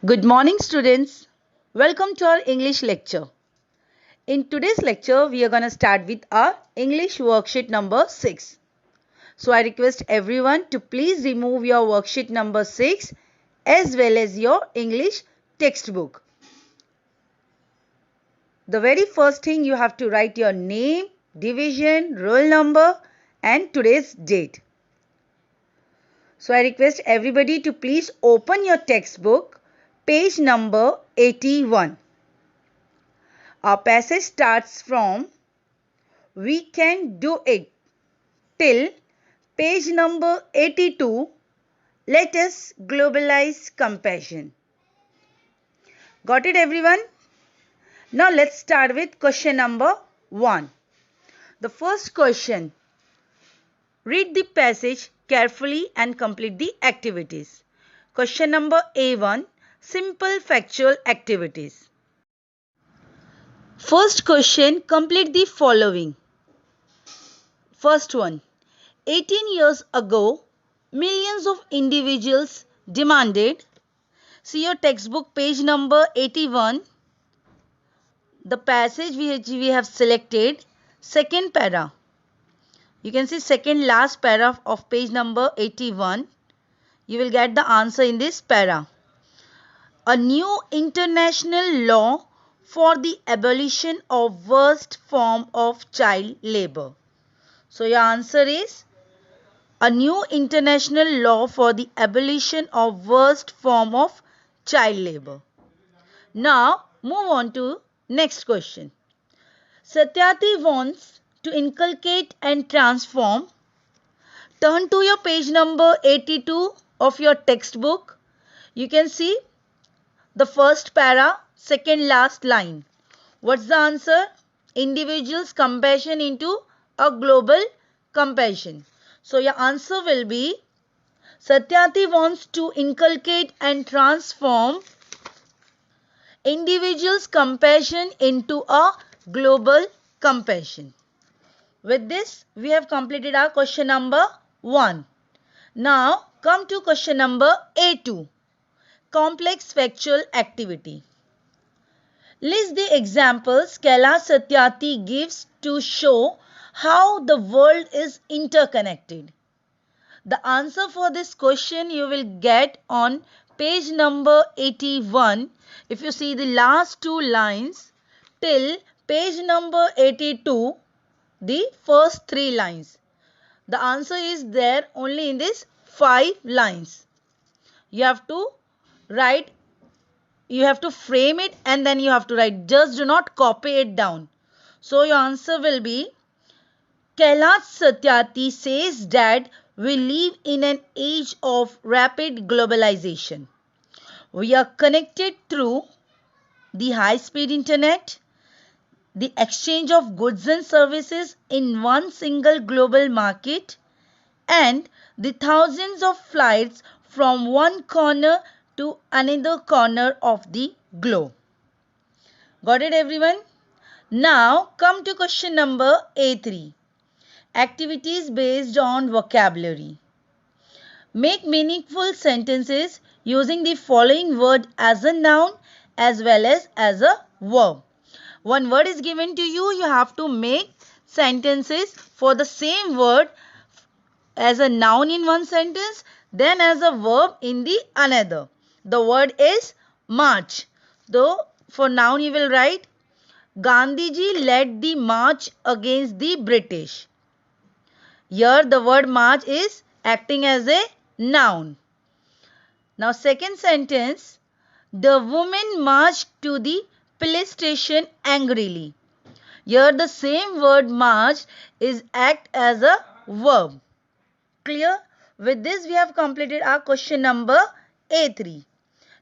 Good morning, students. Welcome to our English lecture. In today's lecture, we are going to start with our English worksheet number 6. So, I request everyone to please remove your worksheet number 6 as well as your English textbook. The very first thing you have to write your name, division, roll number and today's date. So, I request everybody to please open your textbook, page number 81. Our passage starts from "We can do it" till page number 82. Let us globalize compassion. Got it, everyone? Now let's start with question number 1. The first question. Read the passage carefully and complete the activities. Question number A1. Simple factual activities. First question. Complete the following. First one. 18 years ago, millions of individuals demanded. See your textbook page number 81. The passage which we have selected, second para. You can see second last para of page number 81. You will get the answer in this para. A new international law for the abolition of worst form of child labor. So your answer is a new international law for the abolition of worst form of child labor. Now move on to next question. Satyati wants to inculcate and transform. Turn to your page number 82 of your textbook. You can see the first para, second last line. What's the answer? Individuals' compassion into a global compassion. So your answer will be Satyati wants to inculcate and transform individuals' compassion into a global compassion. With this, we have completed our question number 1. Now, come to question number A2. Complex factual activity. List the examples Kailash Satyati gives to show how the world is interconnected. The answer for this question you will get on page number 81. If you see the last two lines till page number 82, the first three lines. The answer is there only in this 5 lines. You have to write, you have to frame it and then you have to write. Just do not copy it down. So your answer will be Kailash Satyati says that we live in an age of rapid globalization. We are connected through the high-speed internet, the exchange of goods and services in one single global market, and the thousands of flights from one corner to another corner of the globe. Got it, everyone? Now come to question number A3. Activities based on vocabulary. Make meaningful sentences using the following word as a noun as well as a verb. One word is given to you, you have to make sentences for the same word as a noun in one sentence, then as a verb in the another. The word is march. Though for noun you will write Gandhiji led the march against the British. Here the word march is acting as a noun. Now second sentence, the woman marched to the police station angrily. Here the same word march is act as a verb. Clear? With this we have completed our question number A3.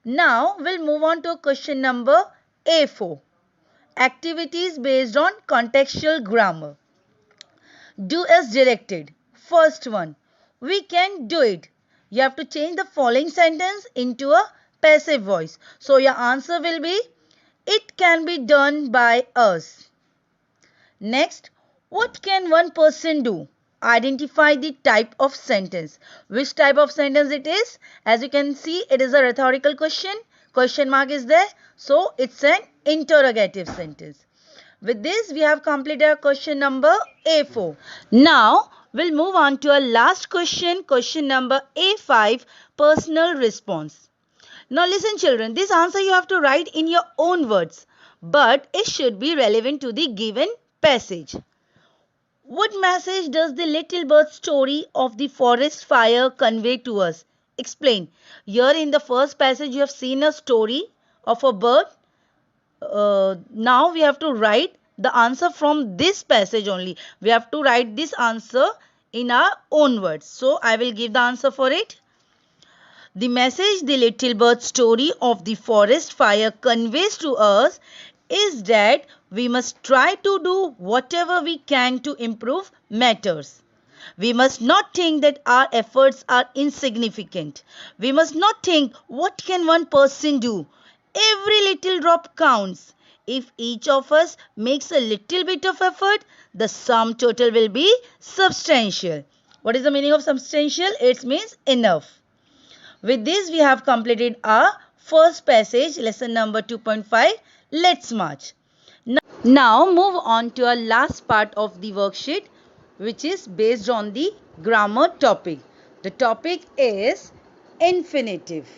Now we'll move on to question number A4. Activities based on contextual grammar. Do as directed. First one, we can do it. You have to change the following sentence into a passive voice. So your answer will be, it can be done by us. Next, what can one person do? Identify the type of sentence. Which type of sentence it is? As you can see, it is a rhetorical question. Question mark is there. So it's an interrogative sentence. With this, we have completed our question number A4. Now, we'll move on to our last question, question number A5, personal response. Now listen children, this answer you have to write in your own words, but it should be relevant to the given passage. What message does the little bird story of the forest fire convey to us? Explain. Here in the first passage you have seen a story of a bird. Now we have to write the answer from this passage only. We have to write this answer in our own words. So I will give the answer for it. The message the little bird story of the forest fire conveys to us is that we must try to do whatever we can to improve matters. We must not think that our efforts are insignificant. We must not think, what can one person do? Every little drop counts. If each of us makes a little bit of effort, the sum total will be substantial. What is the meaning of substantial? It means enough. With this, we have completed our first passage, lesson number 2.5. Let's march. Now move on to our last part of the worksheet, which is based on the grammar topic. The topic is infinitive.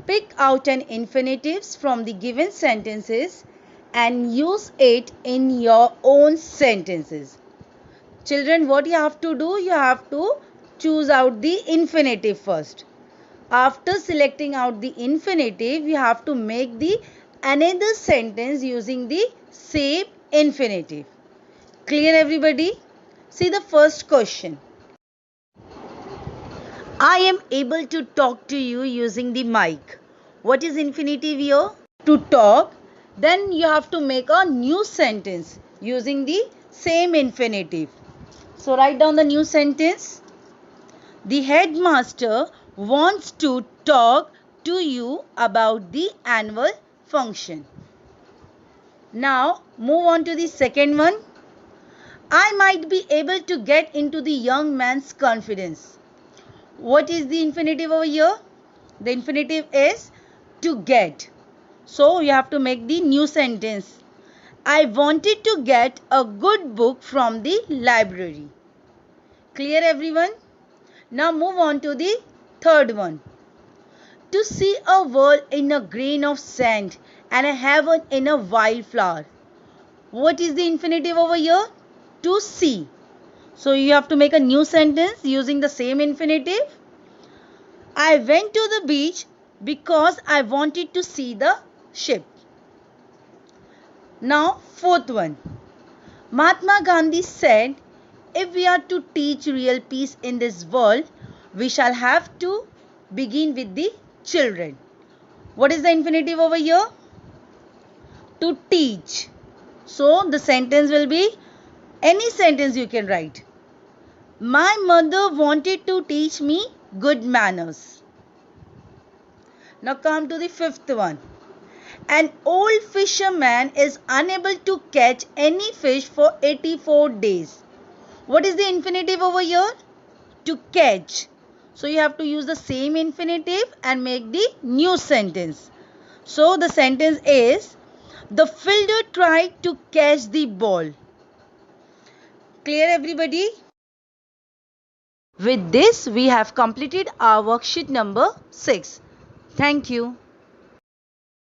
Pick out an infinitive from the given sentences and use it in your own sentences. Children, what you have to do? You have to choose out the infinitive first. After selecting out the infinitive, you have to make the another sentence using the same infinitive. Clear everybody? See the first question. I am able to talk to you using the mic. What is infinitive here? To talk. Then you have to make a new sentence using the same infinitive. So write down the new sentence. The headmaster wants to talk to you about the annual function. Now move on to the second one. I might be able to get into the young man's confidence. What is the infinitive over here? The infinitive is to get. So you have to make the new sentence. I wanted to get a good book from the library. Clear everyone? Now move on to the third one. To see a world in a grain of sand and a heaven in a wildflower. What is the infinitive over here? To see. So you have to make a new sentence using the same infinitive. I went to the beach because I wanted to see the ship. Now fourth one. Mahatma Gandhi said, if we are to teach real peace in this world, we shall have to begin with the children. What is the infinitive over here? To teach. So the sentence will be any sentence you can write. My mother wanted to teach me good manners. Now come to the fifth one. An old fisherman is unable to catch any fish for 84 days. What is the infinitive over here? To catch. So you have to use the same infinitive and make the new sentence. So the sentence is, the fielder tried to catch the ball. Clear everybody? With this, we have completed our worksheet number 6. Thank you.